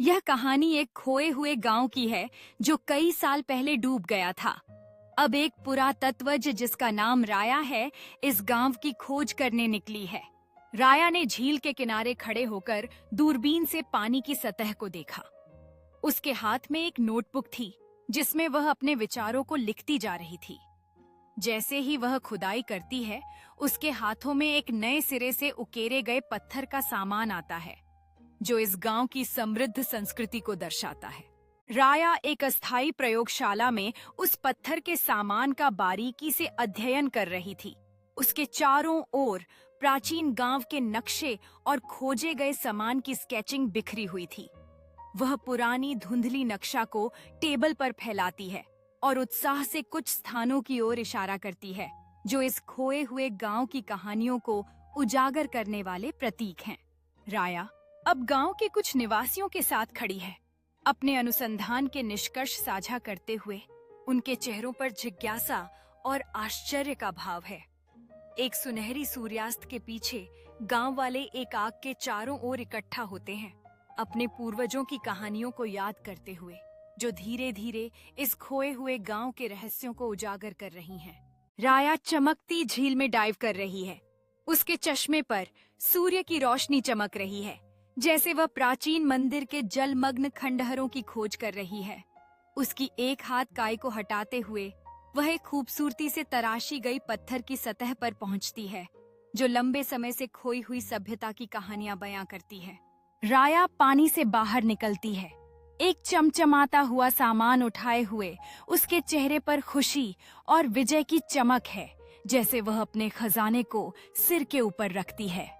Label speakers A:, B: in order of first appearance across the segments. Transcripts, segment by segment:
A: यह कहानी एक खोए हुए गांव की है जो कई साल पहले डूब गया था। अब एक पुरातत्वज जिसका नाम राया है, इस गांव की खोज करने निकली है। राया ने झील के किनारे खड़े होकर दूरबीन से पानी की सतह को देखा। उसके हाथ में एक नोटबुक थी जिसमें वह अपने विचारों को लिखती जा रही थी। जैसे ही वह खुदाई करती है, उसके हाथों में एक नए सिरे से उकेरे गए पत्थर का सामान आता है जो इस गांव की समृद्ध संस्कृति को दर्शाता है। राया एक अस्थायी प्रयोगशाला में उस पत्थर के सामान का बारीकी से अध्ययन कर रही थी। उसके चारों ओर प्राचीन गांव के नक्शे और खोजे गए सामान की स्केचिंग बिखरी हुई थी। वह पुरानी धुंधली नक्शा को टेबल पर फैलाती है और उत्साह से कुछ स्थानों की ओर इशारा करती है जो इस खोए हुए गांव की कहानियों को उजागर करने वाले प्रतीक हैं। राया अब गांव के कुछ निवासियों के साथ खड़ी है, अपने अनुसंधान के निष्कर्ष साझा करते हुए। उनके चेहरों पर जिज्ञासा और आश्चर्य का भाव है। एक सुनहरी सूर्यास्त के पीछे गांव वाले एक आग के चारों ओर इकट्ठा होते हैं, अपने पूर्वजों की कहानियों को याद करते हुए, जो धीरे धीरे इस खोए हुए गांव के रहस्यों को उजागर कर रही हैं। राया चमकती झील में डाइव कर रही है। उसके चश्मे पर सूर्य की रोशनी चमक रही है, जैसे वह प्राचीन मंदिर के जलमग्न खंडहरों की खोज कर रही है। उसकी एक हाथ काय को हटाते हुए वह एक खूबसूरती से तराशी गई पत्थर की सतह पर पहुंचती है, जो लंबे समय से खोई हुई सभ्यता की कहानियां बयां करती है। राया पानी से बाहर निकलती है, एक चमचमाता हुआ सामान उठाए हुए। उसके चेहरे पर खुशी और विजय की चमक है, जैसे वह अपने खजाने को सिर के ऊपर रखती है।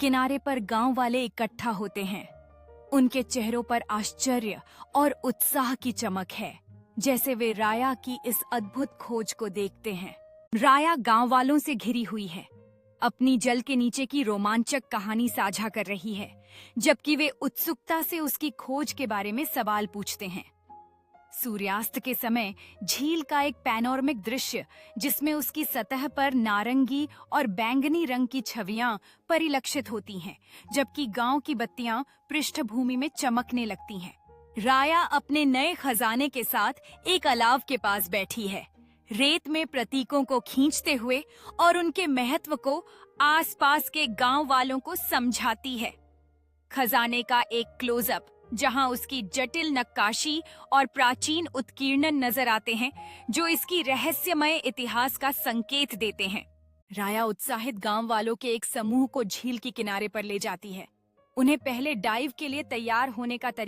A: किनारे पर गांव वाले इकट्ठा होते हैं। उनके चेहरों पर आश्चर्य और उत्साह की चमक है, जैसे वे राया की इस अद्भुत खोज को देखते हैं। राया गांव वालों से घिरी हुई है, अपनी जल के नीचे की रोमांचक कहानी साझा कर रही है, जबकि वे उत्सुकता से उसकी खोज के बारे में सवाल पूछते हैं। सूर्यास्त के समय झील का एक पैनोरमिक दृश्य, जिसमें उसकी सतह पर नारंगी और बैंगनी रंग की छवियां परिलक्षित होती हैं, जबकि गांव की बत्तियां पृष्ठभूमि में चमकने लगती हैं। राया अपने नए खजाने के साथ एक अलाव के पास बैठी है, रेत में प्रतीकों को खींचते हुए और उनके महत्व को आसपास के गांव वालों को समझाती है। खजाने का एक क्लोजअप, जहां उसकी जटिल नक्काशी और प्राचीन उत्कीर्णन नजर आते हैं, जो इसकी रहस्यमय इतिहास का संकेत देते हैं। राया उत्साहित गांव वालों के एक समूह को झील के किनारे पर ले जाती है। उन्हें पहले डाइव के लिए तैयार होने का तरीका